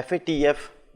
FATF,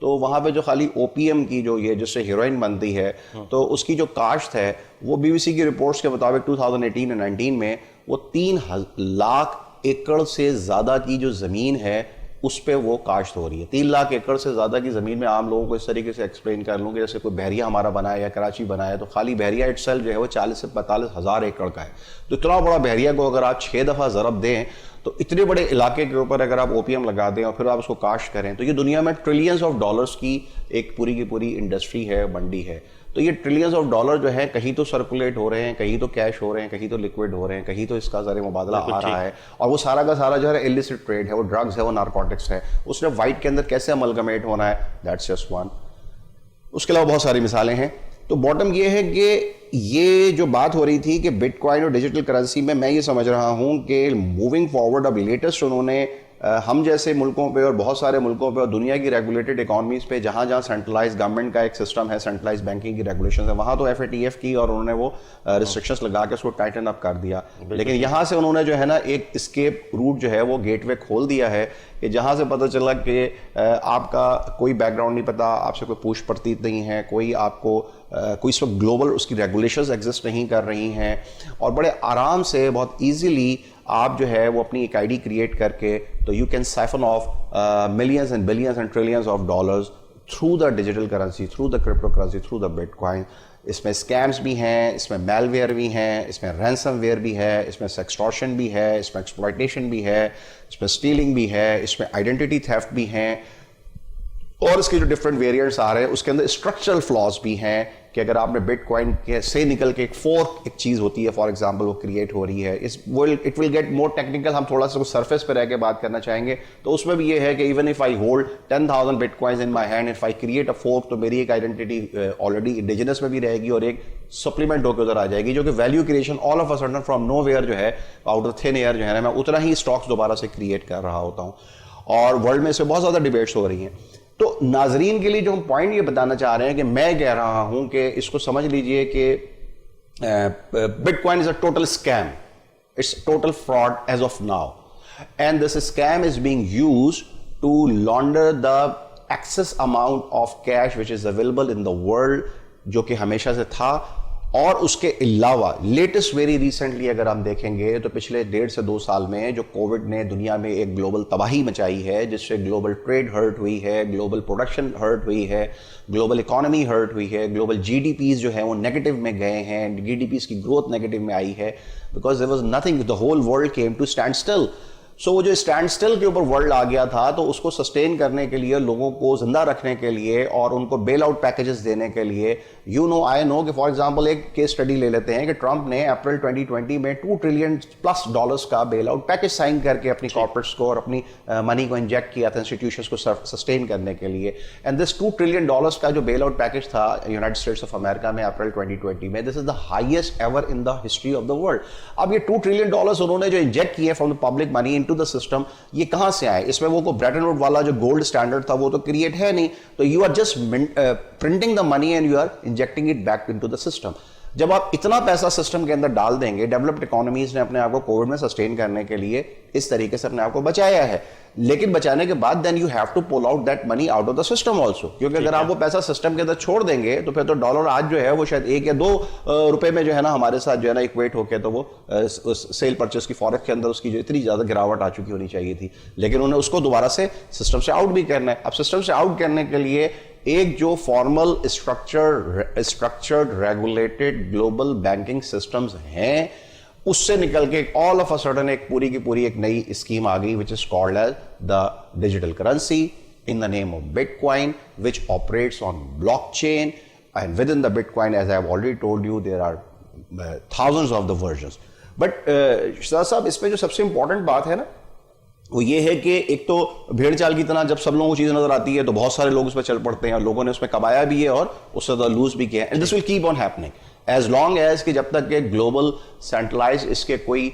تو وہاں پہ جو خالی او پی ایم کی جو یہ جس سے ہیروئن بنتی ہے تو اس کی جو کاشت ہے وہ بی بی سی کی رپورٹس کے مطابق 2018 اور 19 میں وہ 3 لاکھ ایکڑ سے زیادہ کی جو زمین ہے اس پہ وہ کاشت ہو رہی ہے. 3 لاکھ ایکڑ سے زیادہ کی زمین میں عام لوگوں کو اس طریقے سے ایکسپلین کر لوں کہ جیسے کوئی بحریہ ہمارا بنا ہے یا کراچی بنا ہے تو خالی بحریہ اٹسیلف جو ہے وہ 40 سے 45 ہزار ایکڑ کا ہے. تو اتنا بڑا بحریہ کو اگر آپ 6 دفعہ ضرب دیں تو اتنے بڑے علاقے کے اوپر اگر آپ او پی ایم لگا دیں اور پھر آپ اس کو کاشت کریں تو یہ دنیا میں ٹریلینز آف ڈالرز کی ایک پوری کی پوری انڈسٹری ہے, منڈی ہے. تو یہ ٹریلینز آف ڈالر جو ہے کہیں تو سرکولیٹ ہو رہے ہیں, کہیں تو کیش ہو رہے ہیں, کہیں تو لیکوڈ ہو رہے ہیں, کہیں تو اس کا زر مبادلہ آ رہا ہے, اور وہ سارا کا سارا جو ہے illicit ٹریڈ ہے, وہ ڈرگز ہے, وہ نارکوٹکس ہے, اس نے وائٹ کے اندر کیسے املگمیٹ ہونا ہے, دیٹس جسٹ ون. اس کے علاوہ بہت ساری مثالیں ہیں. تو باٹم یہ ہے کہ یہ جو بات ہو رہی تھی کہ بٹ کوائن اور ڈیجیٹل کرنسی میں یہ سمجھ رہا ہوں کہ موونگ فارورڈ اب لیٹسٹ انہوں نے ہم جیسے ملکوں پہ اور بہت سارے ملکوں پہ اور دنیا کی ریگولیٹڈ اکانومیز پہ جہاں جہاں سینٹرلائز گورنمنٹ کا ایک سسٹم ہے, سینٹرلائز بینکنگ کی ریگولیشنز ہیں, وہاں تو ایف اے ٹی ایف کی اور انہوں نے وہ ریسٹرکشنز لگا کے اس کو ٹائٹن اپ کر دیا. لیکن یہاں سے انہوں نے جو ہے نا ایک اسکیپ روٹ جو ہے وہ گیٹ وے کھول دیا ہے کہ جہاں سے پتہ چلا کہ آپ کا کوئی بیک گراؤنڈ نہیں پتا, آپ سے کوئی پوچھ پرتیت نہیں ہے, کوئی آپ کو کوئی اس وقت گلوبل اس کی ریگولیشنز ایگزسٹ نہیں کر رہی ہیں, اور بڑے آرام سے بہت ایزیلی آپ جو ہے وہ اپنی ایک آئی ڈی کریٹ کر کے تو you can siphon off millions and billions and trillions of dollars through the digital currency, through the crypto currency, through the bitcoin. اس میں اسکیمز بھی ہیں, اس میں میل ویئر بھی ہیں, اس میں رینسم ویئر بھی ہے, اس میں سیکسٹورشن بھی ہے, اس میں ایکسپلائٹیشن بھی ہے, اس میں اسٹیلنگ بھی ہے, اس میں آئیڈینٹی تھیفٹ بھی ہیں, اور اس کے جو ڈفرینٹ ویریئنٹس آ رہے ہیں اس کے اندر اسٹرکچرل فلاز بھی ہیں کہ اگر آپ نے بٹ کوائن سے نکل کے ایک فورک ایک چیز ہوتی ہے فار ایگزامپل وہ کریٹ ہو رہی ہے, it will get more technical, ہم تھوڑا سا سرفیس پہ رہ کے بات کرنا چاہیں گے. تو اس میں بھی یہ ہے کہ even if I hold 10,000 but coins in my hand, if I create a fork تو میری ایک آئیڈینٹی آلریڈی انڈیجنس میں بھی رہے گی اور ایک سپلیمنٹ ہو کے ادھر آ جائے گی, جو کہ value creation all of a sudden from nowhere جو ہے آؤٹ آف تھن ایئر جو ہے نا میں اتنا ہی اسٹاکس دوبارہ سے کریٹ کر رہا ہوتا ہوں. اور ورلڈ میں اس سے بہت زیادہ ڈیبیٹس ہو رہی ہیں. تو ناظرین کے لیے جو ہم پوائنٹ یہ بتانا چاہ رہے ہیں کہ میں کہہ رہا ہوں کہ اس کو سمجھ لیجئے کہ bitcoin is a total scam, it's total fraud as of now, and this scam is being used to launder the excess amount of cash which is available in the world, جو کہ ہمیشہ سے تھا. اور اس کے علاوہ latest very recently اگر ہم دیکھیں گے تو پچھلے 1.5 سے 2 سال میں جو کووڈ نے دنیا میں ایک گلوبل تباہی مچائی ہے, جس سے گلوبل ٹریڈ ہرٹ ہوئی ہے, گلوبل پروڈکشن ہرٹ ہوئی ہے, گلوبل اکانومی ہرٹ ہوئی ہے, گلوبل جی ڈی پیز جو ہیں وہ نیگیٹو میں گئے ہیں, جی ڈی پیز کی گروتھ نیگیٹو میں آئی ہے, because there was nothing, the whole world came to stand still. So وہ جو اسٹینڈ اسٹل کے اوپر ورلڈ آ گیا تھا تو اس کو سسٹین کرنے کے لیے, لوگوں کو زندہ رکھنے کے لیے اور ان کو بیل آؤٹ پیکیجز دینے کے لیے, یو نو آئی نو کہ فار ایگزامپل ایک کیس اسٹڈی لے لیتے ہیں کہ ٹرمپ نے اپریل 2020 میں $2 ٹریلین پلس کا بیل آؤٹ پیکیج سائن کر کے اپنی کارپوریٹس کو اور اپنی منی کو انجیکٹ کیا تھا انسٹیٹیوشنس کو سسٹین کرنے کے لیے. اینڈ دس $2 ٹریلین کا جو بیل آؤٹ پیکیج تھا یونائٹڈ اسٹیٹس آف امریکہ میں اپریل 2020 میں, this is the highest ever in the history of the world. اب یہ $2 ٹریلین انہوں نے جو انجیکٹ کیے from the public money into the system, یہ کہاں سے آئے؟ اس میں وہ بریٹن ووڈ والا جو گولڈ سٹینڈرڈ تھا وہ تو کریٹ ہے نہیں, تو you are just printing the money and you are injecting it back into the system. جب آپ اتنا پیسہ سسٹم کے اندر ڈال دیں گے, ڈیولپڈ اکانومیز نے اپنے آپ کو کووڈ میں سسٹین کرنے کے لیے اس طریقے سے اپنے آپ کو بچایا ہے, لیکن بچانے کے بعد then you have to pull out that money out of the system also, کیونکہ اگر آپ وہ پیسہ سسٹم کے اندر چھوڑ دیں گے تو پھر تو ڈالر آج جو ہے وہ شاید 1 یا 2 روپے میں جو ہے نا ہمارے ساتھ جو ہے نا ایکویٹ ہو کے تو وہ سیل پرچیز کی فوریکس کے اندر اس کی جو اتنی زیادہ گراوٹ آ چکی ہونی چاہیے تھی, لیکن انہیں اس کو دوبارہ سے سسٹم سے آؤٹ بھی کرنا ہے. اب سسٹم سے آؤٹ کرنے کے لیے ایک جو formal structured regulated global banking systems ہیں اس سے نکل کے آل آف اے سڈن ایک پوری کی پوری ایک نئی اسکیم آ گئی, which is called as the digital currency in the name of Bitcoin, which operates on blockchain, and within the Bitcoin, as I have already told you, there are thousands of the versions. But Shahzad صاحب اس میں جو سب سے important بات ہے نا وہ یہ ہے کہ ایک تو بھیڑ چال کی طرح جب سب لوگوں کو چیزیں نظر آتی ہے تو بہت سارے لوگ اس پہ چل پڑتے ہیں اور لوگوں نے اس میں کمایا بھی ہے اور اس سے لوز بھی کیا ہے, and this will keep on happening as long as کہ جب تک کہ گلوبل سینٹرلائز اس کے کوئی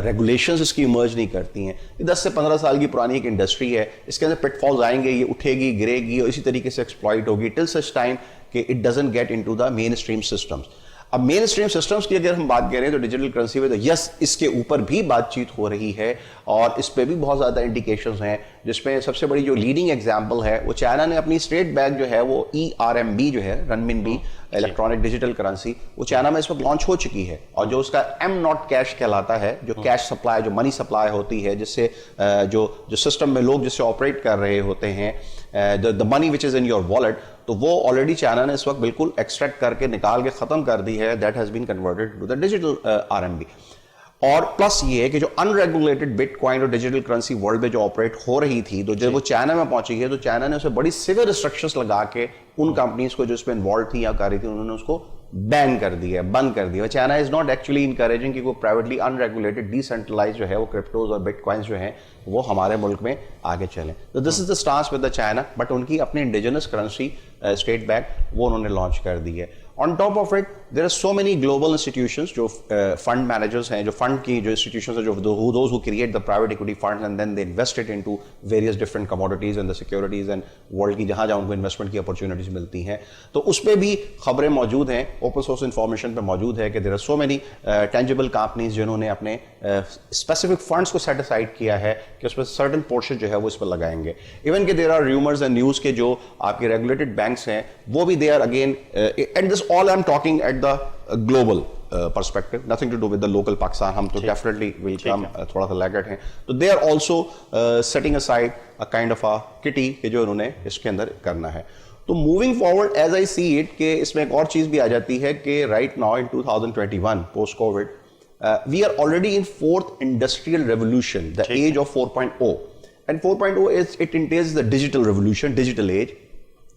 ریگولیشنز اس کی ایمرج نہیں کرتی ہیں. 10 سے 15 سال کی پرانی ایک انڈسٹری ہے, اس کے اندر پٹ فالز آئیں گے, یہ اٹھے گی گرے گی اور اسی طریقے سے ایکسپلائٹ ہوگی ٹل سچ ٹائم کہ it doesn't get into the mainstream systems. اب مین اسٹریم سسٹمز کی اگر ہم بات کریں تو ڈیجیٹل کرنسی میں تو یس اس کے اوپر بھی بات چیت ہو رہی ہے اور اس پہ بھی بہت زیادہ انڈیکیشنز ہیں, جس میں سب سے بڑی جو لیڈنگ ایگزامپل ہے وہ چائنا نے اپنی اسٹیٹ بینک جو ہے وہ ERMB جو ہے رنمن بی الیکٹرانک ڈیجیٹل کرنسی, وہ چائنا میں اس وقت لانچ ہو چکی ہے. اور جو اس کا M0 کیش کہلاتا ہے, جو کیش سپلائی, جو منی سپلائی ہوتی ہے, جس سے جو سسٹم میں لوگ جس سے آپریٹ کر رہے ہوتے ہیں, the money which is in your wallet, تو وہ آلریڈی چائنا نے اس وقت بالکل ایکسٹریکٹ کر کے نکال کے ختم کر دی ہے. That has been converted to the digital RMB. اور پلس یہ ہے کہ جو ان ریگولیٹڈ بٹ کوائن اور ڈیجیٹل کرنسی ورلڈ میں جو آپریٹ ہو رہی تھی, تو جب وہ چائنا میں پہنچی ہے تو چائنا نے اسے بڑی سیویئر ریسٹرکشنز لگا کے ان کمپنیز کو جو اس میں انوالو تھی یا کر رہی تھی انہوں نے اس کو بین کر دیا, بند کر دیا. China is not actually encouraging کہ وہ پرائیویٹلی ان ریگولیٹڈ ڈی سینٹرلائز جو ہے وہ کرپٹوز اور بٹ کوائنس جو ہیں وہ ہمارے ملک میں آگے چلیں. تو this is the stance with the China, but ان کی اپنی انڈیجنس کرنسی اسٹیٹ بینک وہ انہوں نے لانچ کر دی ہے. On top of it, there are so many global institutions جو fund managers ہیں, جو fund کی جو institutions ہیں, جو those who create the private equity funds and then they invest it into various different commodities and the securities and world کی جہاں ان کو investment کی opportunities ملتی ہیں. تو اس پہ بھی خبریں موجود ہیں, open source information پہ موجود ہے کہ there are so many tangible companies جنہوں نے اپنے specific funds کو set aside کیا ہے کہ اس پہ certain portion جو ہے وہ اس پہ لگائیں گے. Even کہ there are rumors and news کے جو آپ کے regulated banks ہیں وہ بھی they are again and this all I'm talking at the global perspective, nothing to do with the local Pakistan. ہم تو definitely will come تھوڑا سا laggard ہیں. تو they are also setting aside a kind of a kitty کہ جو انہوں نے اس کے اندر کرنا ہے. تو moving forward as I see it کہ اس میں ایک اور چیز بھی آ جاتی ہے کہ right now in 2021 post COVID we are already in fourth industrial revolution, the age of 4.0, and 4.0 is it entails the digital revolution, digital age.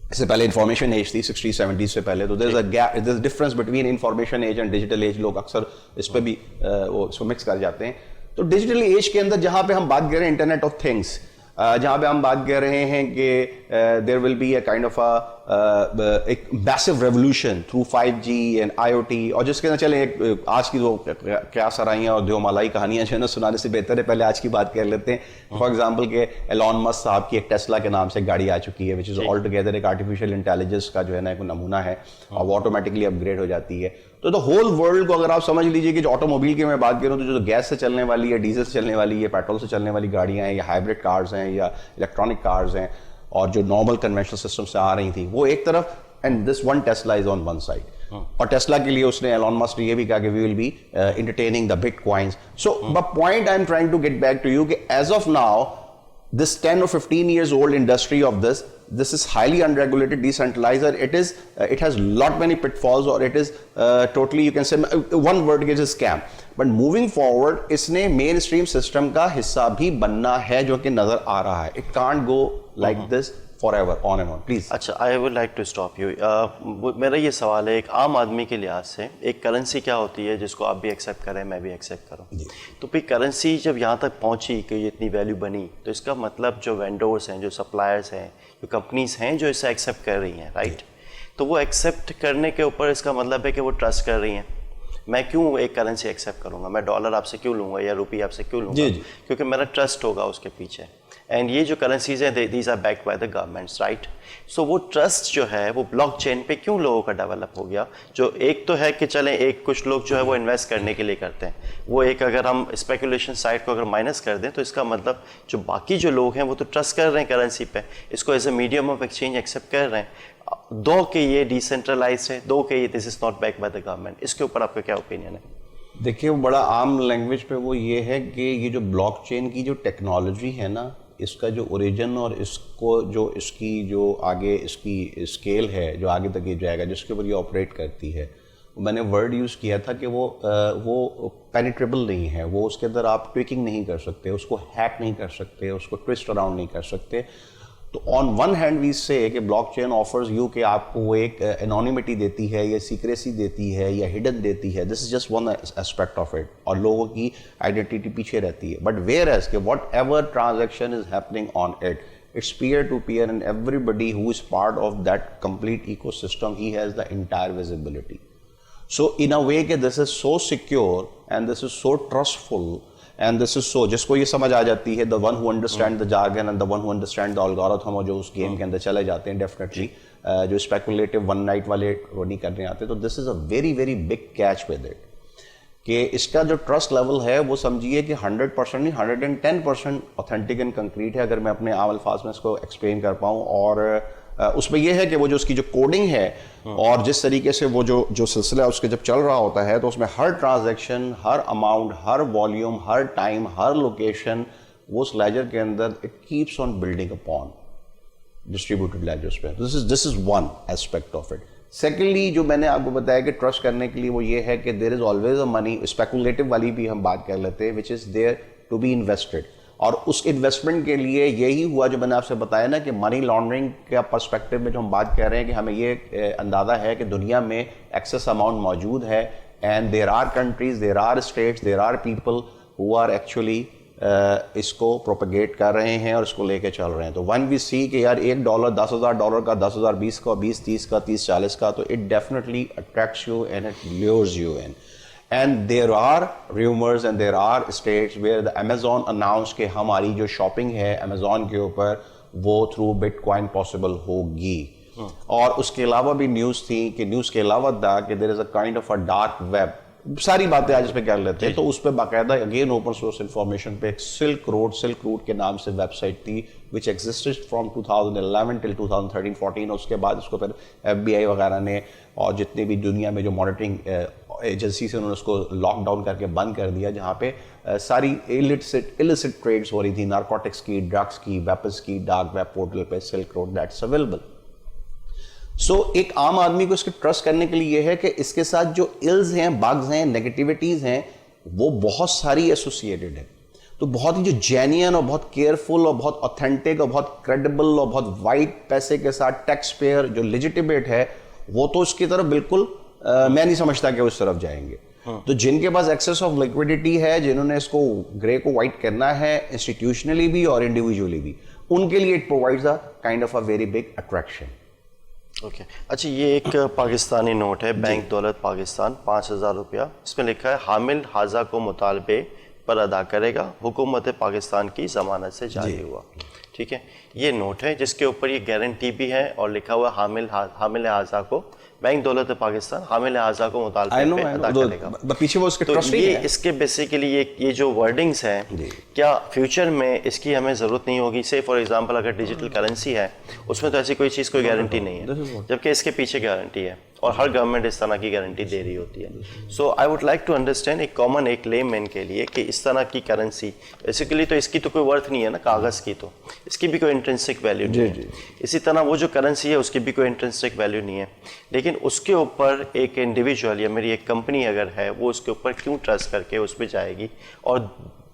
اس سے پہلے انفارمیشن ایج تھی 60-70 سے پہلے, تو there's a gap, there's a difference between information age and digital age. لوگ اکثر اس پہ بھی وہ اس کو مکس کر جاتے ہیں. تو ڈیجیٹل ایج کے اندر جہاں پہ ہم بات کر رہے ہیں انٹرنیٹ آف تھنگس, جہاں پہ ہم بات کر رہے ہیں کہ there will be a kind of a massive revolution through 5G and IoT, اور جس کے اندر چلیں آج کی جو کیا سرائیاں اور دیو مالائی کہانیاں جو ہے نا سنانے سے بہتر ہے پہلے آج کی بات کر لیتے ہیں. فار ایگزامپل کہ ایلون مسک صاحب کی ایک ٹیسلا کے نام سے گاڑی آ چکی ہے, which is all together ایک آرٹیفیشیل انٹیلیجنس کا جو ہے نا ایک نمونہ ہے, اور وہ آٹومیٹکلی اپ گریڈ ہو جاتی ہے. تو دا ہول ورلڈ کو اگر آپ سمجھ لیجیے کہ جو آٹوموبائل کی میں بات کروں تو جو گیس سے چلنے والی ہے, ڈیزل سے چلنے والی ہے, پیٹرول سے چلنے والی گاڑیاں ہیں, یا ہائبرڈ کارز ہیں, یا الیکٹرانک کارز ہیں, اور جو نارمل کنونشنل سسٹم سے آ رہی تھیں وہ ایک طرف, and this one Tesla is on one side. اور ٹیسلا کے لیے اس نے ایلون مسک نے یہ بھی کہا کہ we will be entertaining the bitcoins. So the point I am trying to get back to you کہ as of now this 10 or 15 years old industry of this is highly unregulated, decentralized, it has lot many pitfalls, or it is totally, you can say one word is a scam. But moving forward اس نے mainstream system کا حصہ بھی بننا ہے جو کہ نظر آ رہا ہے. It can't go like this forever, on and on. Please. اچھا, I would like to stop you. میرا یہ سوال ہے ایک عام آدمی کے لحاظ سے, ایک کرنسی کیا ہوتی ہے جس کو آپ بھی ایکسیپٹ کریں میں بھی ایکسیپٹ کروں, تو پھر کرنسی جب یہاں تک پہنچی کہ یہ اتنی ویلیو بنی, تو اس کا مطلب جو وینڈورس ہیں, جو سپلائرس ہیں, جو کمپنیز ہیں جو اسے ایکسیپٹ کر رہی ہیں, رائٹ, تو وہ ایکسیپٹ کرنے کے اوپر اس کا مطلب ہے کہ وہ ٹرسٹ کر رہی ہیں. میں کیوں ایک کرنسی ایکسیپٹ کروں گا, میں ڈالر آپ سے کیوں لوں گا یا روپی آپ سے کیوں لوں گا, کیونکہ میرا ٹرسٹ ہوگا اس کے پیچھے. اینڈ یہ جو کرنسیز ہیں these are backed by the governments, right. So وہ ٹرسٹ جو ہے وہ بلاک چین پہ کیوں لوگوں کا ڈیولپ ہو گیا, جو ایک تو ہے کہ چلیں ایک کچھ لوگ جو ہے وہ انویسٹ کرنے کے لیے کرتے ہیں, وہ ایک اگر ہم اسپیکولیشن سائٹ کو اگر مائنس کر دیں تو اس کا مطلب جو باقی جو لوگ ہیں وہ تو ٹرسٹ کر رہے ہیں کرنسی پہ, اس کو as a medium of exchange accept کر رہے ہیں. دو کہ یہ ڈیسینٹرلائز ہے, دو کہ یہ this is not back by the government. اس کے اوپر آپ کا کیا اوپینین ہے؟ دیکھیے وہ بڑا عام لینگویج پہ وہ یہ ہے کہ یہ جو بلاک چین کی جو ٹیکنالوجی ہے نا, اس کا جو اوریجن اور اس کو جو اس کی جو آگے اس کی اسکیل ہے جو آگے تک یہ جائے گا جس کے اوپر یہ آپریٹ کرتی ہے, میں نے ورڈ یوز کیا تھا کہ وہ پینیٹریبل نہیں ہے, وہ اس کے اندر آپ ٹویکنگ نہیں کر سکتے, اس کو ہیک نہیں کر سکتے, اس کو ٹوسٹ اراؤنڈ نہیں کر سکتے. تو آن ون ہینڈ وی سے کہ بلاک چین آفرز یو کہ آپ کو وہ ایک انونیمٹی دیتی ہے یا سیکریسی دیتی ہے یا ہڈن دیتی ہے, this is just one aspect of it, اور لوگوں کی آئیڈینٹی پیچھے رہتی ہے. بٹ ویئر ایز کہ whatever transaction is happening on it, it's peer to peer and everybody who is part of that complete ecosystem, he has the entire visibility. So in a way کہ this is so secure and this is so trustful and this is so, جس کو یہ سمجھ آ جاتی ہے, the one who understand the jargon and the one who understand the algorithm, اور جو اس game کے اندر چلے جاتے ہیں, definitely جو اسپیکولیٹو ون نائٹ والے وہ نہیں کرنے آتے. تو this is a very very big catch with it کہ اس کا جو ٹرسٹ لیول ہے وہ سمجھیے کہ 100% نہیں 110% اوتھینٹک اینڈ کنکریٹ ہے, اگر میں اپنے عام الفاظ میں اس کو ایکسپلین کر پاؤں. اور اس میں یہ ہے کہ وہ جو اس کی جو کوڈنگ ہے اور جس طریقے سے وہ جو سلسلہ اس کے جب چل رہا ہوتا ہے تو اس میں ہر ٹرانزیکشن, ہر اماؤنٹ, ہر والیوم, ہر ٹائم, ہر لوکیشن وہ اس لیجر کے اندر it keeps on building upon distributed ledgers پہ. This is one aspect of it. Secondly جو میں نے آپ کو بتایا کہ ٹرسٹ کرنے کے لیے وہ یہ ہے کہ دیر is always a money, speculative والی بھی ہم بات کر لیتے ہیں, which is there to be invested. اور اس انویسٹمنٹ کے لیے یہی ہوا جو میں نے آپ سے بتایا نا کہ منی لانڈرنگ کا پرسپیکٹو میں جو ہم بات کر رہے ہیں کہ ہمیں یہ اندازہ ہے کہ دنیا میں ایکسیس اماؤنٹ موجود ہے, and there are countries, there are states, there are people who are actually اس کو پروپیگیٹ کر رہے ہیں اور اس کو لے کے چل رہے ہیں. تو ون وی سی کہ یار $1 $10,000 کا, 10,000 20 کا, 20-30 کا, 30-40 کا, تو it definitely attracts you and it levers you in. And there are rumors and there are states where the Amazon announced کہ ہماری جو شاپنگ ہے Amazon کے اوپر وہ through Bitcoin possible ہوگی. اور اس کے علاوہ بھی نیوز تھی کہ نیوز کے علاوہ تھا کہ there is a kind of a dark web. ساری باتیں آج اس پہ کر لیتے ہیں. تو اس پہ باقاعدہ اگین اوپن سورس انفارمیشن پہ ایک سلک روڈ کے نام سے ویب سائٹ تھی which existed from 2011 till 2013-14. اس کے بعد اس کو پھر FBI وغیرہ نے اور جتنے بھی دنیا میں جو مانیٹرنگ ایجنسی سے انہوں نے اس کو لاک ڈاؤن کر کے بند کر دیا, جہاں پہ ساری illicit ٹریڈس ہو رہی تھی, نارکوٹکس کی, ڈرگس کی, ویپنس کی. ڈارک ویب پورٹل پہ سلک روڈ دیٹس اویلیبل. سو ایک عام آدمی کو اس کے ٹرسٹ کرنے کے لیے یہ ہے کہ اس کے ساتھ جو الز ہیں, بگز ہیں, نیگیٹیوٹیز ہیں, وہ بہت ساری ایسوسیٹڈ ہیں. تو بہت ہی جو جینین اور بہت کیئرفل اور بہت اوتھینٹک اور بہت کریڈیبل اور بہت وائٹ پیسے کے ساتھ ٹیکس پیئر جو لیجیٹیمیٹ ہے, وہ تو اس کی طرف بالکل میں نہیں سمجھتا کہ اس طرف جائیں گے. تو جن کے پاس ایکسیس آف لیکوڈیٹی ہے, جنہوں نے اس کو گرے کو وائٹ کرنا ہے انسٹیٹیوشنلی بھی اور انڈیویجولی بھی, ان کے لیے it provides a kind of a very big attraction. Okay, اچھا یہ ایک پاکستانی نوٹ ہے, بینک دولت پاکستان 5,000 روپیہ. اس میں لکھا ہے حامل حاضہ کو مطالبے پر ادا کرے گا, حکومت پاکستان کی ضمانت سے جاری ہوا. ٹھیک ہے, یہ نوٹ ہے جس کے اوپر یہ گارنٹی بھی ہے اور لکھا ہوا حامل حاضہ کو, بینک دولت پاکستان حامل حاضہ کو مطالبے پہ ادا کرے گا. تو یہ اس کے بیسیکلی یہ جو ورڈنگز ہیں, کیا فیوچر میں اس کی ہمیں ضرورت نہیں ہوگی؟ سے فار ایگزامپل اگر ڈیجیٹل کرنسی ہے اس میں تو ایسی کوئی چیز کوئی گارنٹی نہیں ہے, جبکہ اس کے پیچھے گارنٹی ہے اور ہر گورنمنٹ اس طرح کی گارنٹی دے رہی ہوتی ہے. So I would like to understand ایک کامن ایک لے مین کے لیے کہ اس طرح کی کرنسی بیسیکلی تو اس کی تو کوئی ورتھ نہیں ہے نا کاغذ کی, تو اس کی بھی کوئی انٹرنسک ویلیو نہیں ہے. اسی طرح وہ جو کرنسی ہے اس کی بھی کوئی انٹرنسک ویلیو نہیں ہے, لیکن اس کے اوپر ایک انڈیویجول یا میری ایک کمپنی اگر ہے وہ اس کے اوپر کیوں ٹرسٹ کر کے اس پہ جائے گی, اور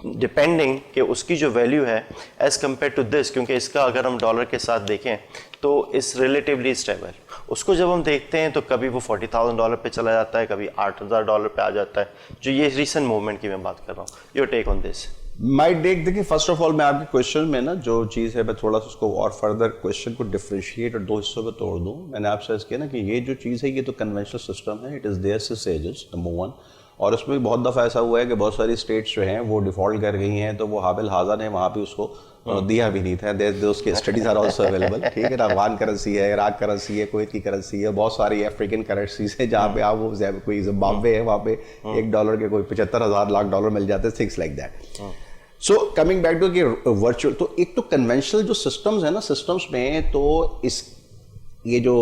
ڈپینڈنگ کہ اس کی جو ویلیو ہے ایز کمپیئر ٹو دس, کیونکہ اس کا اگر ہم ڈالر کے ساتھ دیکھیں تو اس ریلیٹیولی اسٹیبل, اس کو جب ہم دیکھتے ہیں تو کبھی وہ $40,000 پہ چلا جاتا ہے, کبھی $8,000 پہ آ جاتا ہے, جو یہ ریسنٹ موومنٹ کی میں بات کر رہا ہوں. یور ٹیک آن دس؟ مائی ٹیک, دیکھیے فرسٹ آف آل میں آپ کے کوشچن میں نا جو چیز ہے میں تھوڑا سا اس کو اور فردر کوشچن کو ڈفرینشیٹ اور 2 حصوں میں توڑ دوں. میں نے آپ سے کیا نا کہ یہ جو چیز ہے یہ تو کنونشنل سسٹم ہے, it is there since ages, number 1. اور اس میں بھی بہت دفعہ ایسا ہوا ہے کہ بہت ساری اسٹیٹس جو ہیں وہ ڈیفالٹ کر گئی ہیں, تو وہ حامل حاضہ نے وہاں پہ اس کو دیا بھی نہیں تھا. اس کے اسٹڈیز آر آلسو اویلیبل. ٹھیک ہے نا, افغان کرنسی ہے, عراق کرنسی ہے, کویت کی کرنسی ہے, بہت ساری افریقن کرنسیز ہیں جہاں پہ آپ وہ کوئی زمبابوے ہے وہاں پہ $1 کے کوئی $75,000 مل جاتے ہیں, things like that. So coming back to کہ ورچوئل, تو ایک تو کنونشنل جو سسٹمز ہیں نا, سسٹمس میں تو اس یہ جو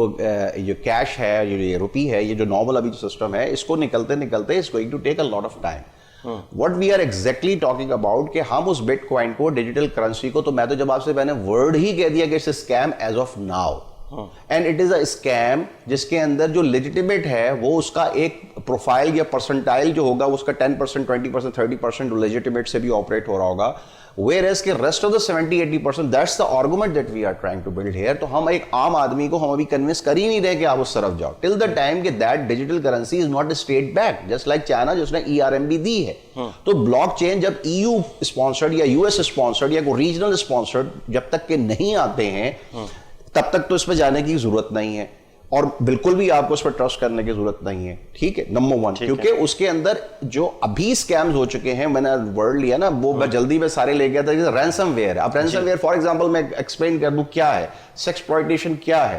کیش ہے, یہ روپی ہے, یہ جو نارمل ابھی جو سسٹم ہے, اس کو نکلتے it's going to take a lot of time. What we are exactly talking about کہ ہم اس بٹ کوائن کو, ڈیجیٹل کرنسی کو, تو میں تو جب آپ سے میں نے ورڈ ہی کہہ دیا کہ it's a scam as of now. And it is a scam جس کے اندر جو لیجیٹیمیٹ ہے وہ اس کا ایک پروفائل یا پرسنٹائل جو ہوگا اس کا 10%, 20%, 30% لیجیٹیمیٹ سے بھی آپریٹ ہو رہا ہوگا, whereas کہ rest of the 70-80% that's the argument that we are trying to build here. تو ہم ایک عام آدمی کو ہم ابھی کنوینس کر ہی نہیں رہے کہ آپ اس طرف جاؤ till the time کہ that digital currency is not state backed, just like China جس نے ERMB دی ہے. تو بلاک چین جب EU اسپانسرڈ یا US اسپانسرڈ یا کوئی ریجنل اسپانسرڈ جب تک کہ نہیں آتے ہیں تب تک تو اس پہ جانے کی ضرورت نہیں ہے, اور بالکل بھی آپ کو اس پر ٹرسٹ کرنے کی ضرورت نہیں ہے. ٹھیک ہے, نمبر 1, کیونکہ اس کے اندر جو ابھی اسکیمز ہو چکے ہیں, میں نے ورڈ لیا نا وہ جلدی میں سارے لے گیا تھا, رینسم ویئر ہے. اب رینسم ویئر فار ایگزامپل میں ایکسپلین کر دوں کیا ہے, سیکسپلائٹیشن کیا ہے.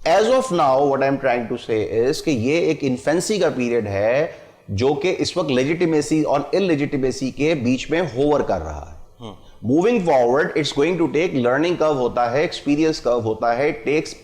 As of now what I am trying to say is کہ یہ ایک انفینسی کا پیریڈ ہے جو کہ اس وقت لیجیٹیمیسی اور انلیجیٹیمیسی کے بیچ میں ہوور کر رہا ہے. Moving forward it's going to take learning curve ہوتا ہے, ایکسپیرینس کرو ہوتا ہے, takes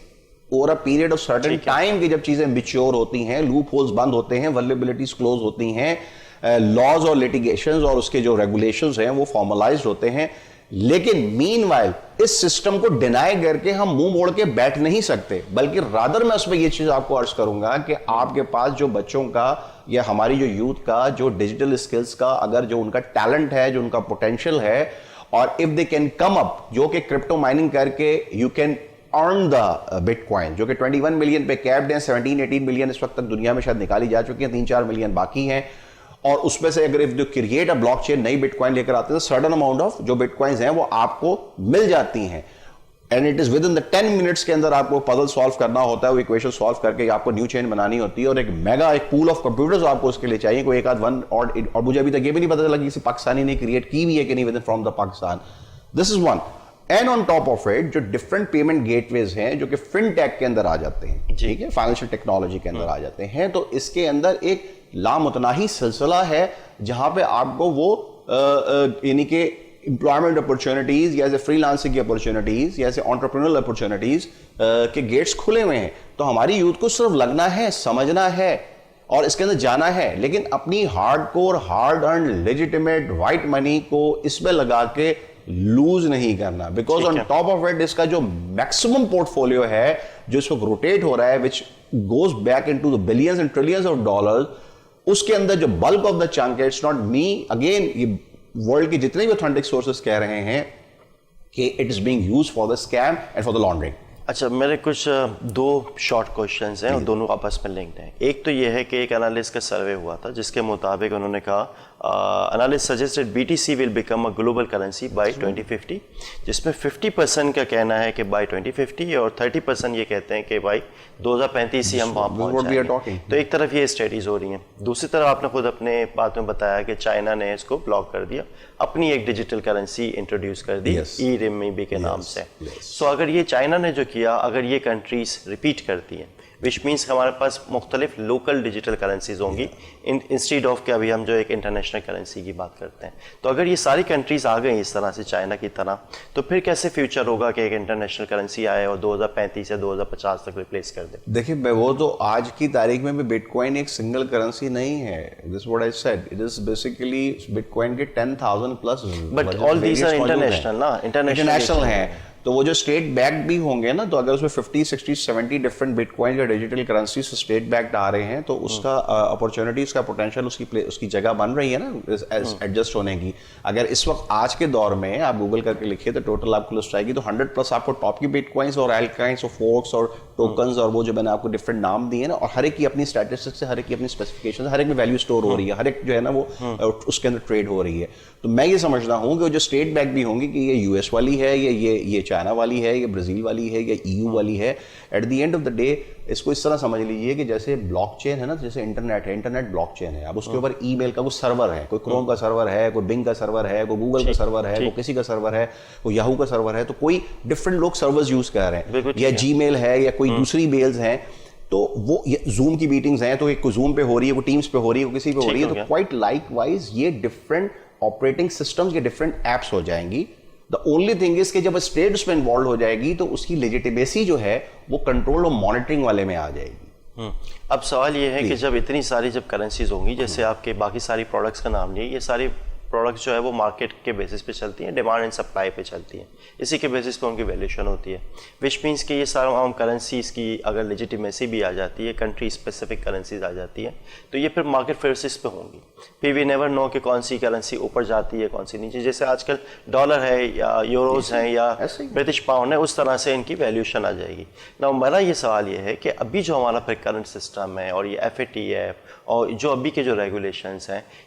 over a period of certain time کی جب چیزیں میچور ہوتی ہیں, لوپ ہولز بند ہوتے ہیں, ولنریبلٹیز کلوز ہوتی ہیں, لاز اور لیٹیگیشنز اور اس کے جو ریگولیشنز ہیں وہ فارملائزڈ ہوتے ہیں. لیکن مین وائل اس سسٹم کو ڈینائی کر کے ہم منہ موڑ کے بیٹھ نہیں سکتے, بلکہ رادر میں اس میں یہ چیز آپ کو عرض کروں گا کہ آپ کے پاس جو بچوں کا یا ہماری جو یوتھ کا جو ڈیجیٹل اسکلز کا اگر جو ان کا ٹیلنٹ ہے, جو ان کا پوٹینشیل ہے, اور اف دے کین کم اپ, جو کہ کرپٹو مائننگ کر کے you can earn the but coin, جو کہ 21 ملین پہ کیپڈ ہیں, 17-18 ملین اس وقت تک دنیا میں شاید نکالی جا چکی ہیں, 3-4 ملین باقی ہیں. اور اس میں سے اگر جو کریٹ اے بلاک چین نئی بٹ کوائن لے کر آتے ہیں تو سرٹن اماؤنٹ آف جو بٹ کوائنز ہیں وہ آپ کو مل جاتی ہیں, and it is with in the 10 minutes کے اندر آپ کو پزل سالو کرنا ہوتا ہے, وہ ایکویشن سالو کر کے آپ کو نیو چین بنانی ہوتی ہے, اور ایک میگا ایک پول آف کمپیوٹرز آپ کو اس کے لیے چاہیے, کوئی ایک آدھ ون, اور مجھے ابھی تک یہ بھی نہیں پتا چلا کہ کسی پاکستانی نے کریٹ کی بھی ہے کہ نہیں with in from the Pakistan. This is one. And on top of it جو ڈفرنٹ پیمنٹ گیٹ ویز ہیں جو کہ فن ٹیک کے اندر آ جاتے ہیں, ٹھیک ہے, فائنینشیل ٹیکنالوجی کے اندر آ جاتے ہیں, تو اس کے اندر ایک لامتناہی سلسلہ ہے جہاں پہ آپ کو وہ یعنی کہ امپلائمنٹ اپرچونٹیز یا ایسے فری لانسنگ کی اپرچونٹیز یا ایسے انٹرپرینل اپرچونٹیز کے گیٹس کھلے ہوئے ہیں. تو ہماری یوتھ کو صرف لگنا ہے, سمجھنا ہے اور اس کے اندر جانا ہے, لیکن اپنی hard core, hard earned, legitimate white money کو اس میں لگا کے لوز نہیں کرنا, because on top of it اس کا جو میکسیمم پورٹ فولیو ہے جو اس وقت روٹیٹ ہو رہا ہے, which goes back into the billions and trillions of dollars, اس کے اندر جو بلک آف دا چنک ہے, اٹس ناٹ می, اگین یہ ورلڈ کے جتنے بھی اوتھینٹک سورسز کہہ رہے ہیں کہ it is being use for the scam and for the laundering. اچھا, میرے کچھ 2 شارٹ کوشچنز ہیں اور دونوں آپس میں لنکڈ ہیں. ایک تو یہ ہے کہ ایک انالسٹ کا سروے ہوا تھا جس کے مطابق انہوں نے کہا analyst suggested BTC will become a global currency by 2050, جس میں 50% کا کہنا ہے کہ بائی 2050 اور 30% یہ کہتے ہیں کہ بائی 2035 ہی ہم وہاں پہنچ جائیں گے. تو ایک طرف یہ اسٹڈیز ہو رہی ہیں, دوسری طرف آپ نے خود اپنے بات میں بتایا کہ چائنا نے اس کو بلاک کر دیا, اپنی ایک ڈیجیٹل کرنسی انٹروڈیوس کر دی ای رینمنبی کے نام سے. سو اگر یہ چائنا نے جو کیا, اگر یہ کنٹریز ریپیٹ کرتی ہیں, وچ مینس ہمارے پاس مختلف لوکل ڈیجیٹل کرنسیز ہوں گی انسٹیڈ آف کہ ابھی ہم جو ایک انٹرنیشنل کرنسی کی بات کرتے ہیں. تو اگر یہ ساری کنٹریز آ گئیں اس طرح سے چائنا کی طرح, تو پھر کیسے فیوچر ہوگا کہ ایک انٹرنیشنل کرنسی آئے اور 2035 یا 2050 تک ریپلیس کر دے؟ دیکھیں وہ تو آج کی تاریخ میں بھی بٹ کوائن ایک سنگل کرنسی نہیں ہے. This what I said, it is basically bitcoin کے 10,000 plus, but all these are international نا, انٹرنیشنل ہیں. تو وہ جو اسٹیٹ بیکڈ بھی ہوں گے نا, تو اگر اس میں 50, 60, 70 ڈفرنٹ بٹ کوائن یا ڈیجیٹل کرنسیز اسٹیٹ بیکڈ آ رہے ہیں, تو اس کا اپرچونٹیز کا پوٹینشیل اس کی جگہ بن رہی ہے نا ایڈجسٹ ہونے کی. اگر اس وقت آج کے دور میں آپ گوگل کر کے لکھیے تو ٹوٹل آپ کو لسٹ آئے گی, تو 100+ آپ کو ٹاپ کی بٹ کوائنس اور الکائنس اور فورکس اور ٹوکنز اور وہ جو میں نے آپ کو ڈفرنٹ نام دیے نا, اور ہر ایک کی اپنی اسٹیٹسٹکس ہے, ہر ایک کی اپنی اسپیسیفکیشن, ہر ایک میں ویلیو اسٹور ہو رہی ہے, ہر ایک جو ہے نا وہ اس کے اندر ٹریڈ ہو رہی ہے. تو میں یہ سمجھتا ہوں کہ جو اسٹیٹ بیک بھی ہوں گی کہ یہ US والی ہے, یہ چائنا والی ہے, یہ برازیل والی ہے, یا EU والی ہے, at the end of the day اس کو اس طرح سمجھ لیجیے کہ جیسے بلاک چین ہے نا, جیسے انٹرنیٹ ہے, انٹرنیٹ بلاک چین ہے. اب اس کے اوپر ای میل کا کوئی سرور ہے, کوئی کروم کا سرور ہے, کوئی بنگ کا سرور ہے, کوئی گوگل کا سرور ہے, کوئی کسی کا سرور ہے, کوئی یاہو کا سرور ہے, تو کوئی ڈفرنٹ لوگ سرورز یوز کر رہے ہیں, یا جی میل ہے, یا کوئی دوسری میلز ہیں. تو وہ زوم کی میٹنگز ہیں, تو کوئی زوم پہ ہو رہی ہے, کوئی ٹیمز پہ ہو رہی ہے, کوئی کسی پہ ہو رہی ہے, تو کوائٹ لائک وائز یہ ڈفرنٹ آپریٹنگ سسٹمز یا ڈفرنٹ ایپس ہو جائیں گی. دا اونلی تھنگ از کہ جب اسٹیٹ اس میں انوالو ہو جائے گی تو اس کی لیجیٹیمیسی جو ہے وہ کنٹرول اور مانیٹرنگ والے میں آ جائے گی. اب سوال یہ ہے کہ جب اتنی ساری جب کرنسیز ہوں گی, جیسے آپ کے باقی ساری پروڈکٹس کا نام لیے, یہ ساری پروڈکٹس جو ہے وہ مارکیٹ کے بیسس پہ چلتی ہیں, ڈیمانڈ اینڈ سپلائی پہ چلتی ہیں, اسی کے بیسس پہ ان کی ویلیوشن ہوتی ہے, وچ مینس کہ یہ سارا کرنسیز کی اگر لیجیٹیمیسی بھی آ جاتی ہے, کنٹری اسپیسیفک کرنسیز آ جاتی ہیں, تو یہ پھر مارکیٹ فورسز پہ ہوں گی. پھر وی نیور نو کہ کون سی کرنسی اوپر جاتی ہے, کون سی نیچے. جیسے آج کل ڈالر ہے یا یوروز ہیں یا برٹش پاؤنڈ ہے, اس طرح سے ان کی ویلیوشن آ جائے گی. نا میرا یہ سوال یہ ہے کہ ابھی جو ہمارا پھر کرنٹ سسٹم ہے اور یہ FATF اور جو ابھی کے جو ریگولیشنز ہیں,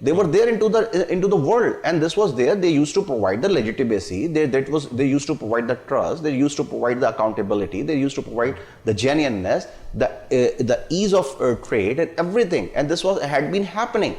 they were there into the world, and this was there. They used to provide the legitimacy, they used to provide the trust, they used to provide the accountability, they used to provide the genuineness, the ease of trade and everything, and this had been happening.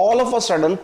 all of a sudden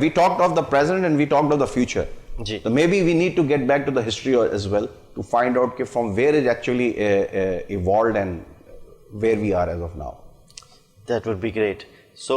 we talked of the present and we talked of the future. So maybe we need to get back to the history as well to find out from where it actually evolved and where we are as of now. That would be great. So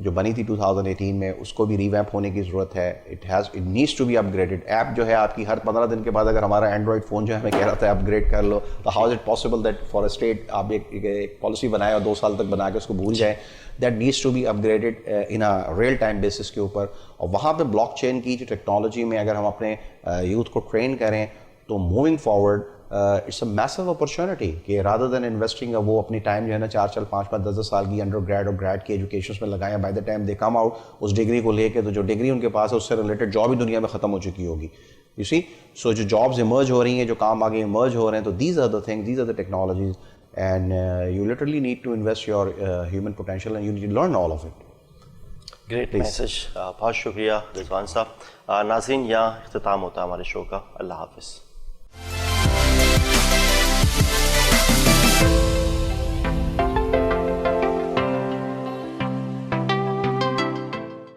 جو بنی تھی 2018 میں, اس کو بھی revamp ہونے کی ضرورت ہے. It needs to be upgraded. App جو ہے آپ کی ہر 15 دن کے بعد اگر ہمارا اینڈرائڈ فون جو ہے ہمیں کہہ رہا تھا اپ گریڈ کر لو, تو how is it possible that for a state آپ ایک پالیسی بنائے اور 2 سال تک بنا کے اس کو بھول جائیں. That needs to be upgraded in a real time basis کے اوپر. اور وہاں پہ بلاک چین کی جو ٹیکنالوجی میں اگر ہم اپنے یوتھ کو ٹرین کریں تو moving forward it's a massive opportunity کہ رادر دین انویسٹنگ وہ اپنی ٹائم جو ہے نا 4 5 10 سال کی انڈر گریڈ اور گریڈ کی ایجوکیشن میں لگائیں, by the time they come out اس ڈگری کو لے کے, تو جو ڈگری ان کے پاس ہے اس سے ریلیٹڈ جاب ہی دنیا میں ختم ہو چکی ہوگی. یو سی, سو جو جابز ایمرج ہو رہی ہیں, جو کام آگے ایمرج ہو رہے ہیں, تو these are the things, these are the technologies, and you literally need to invest your human potential and you need to learn all of it. Great message, بہت شکریہ رضوان صاحب. ناظرین, یہاں اختتام ہوتا ہے ہمارے شو کا. اللہ حافظ.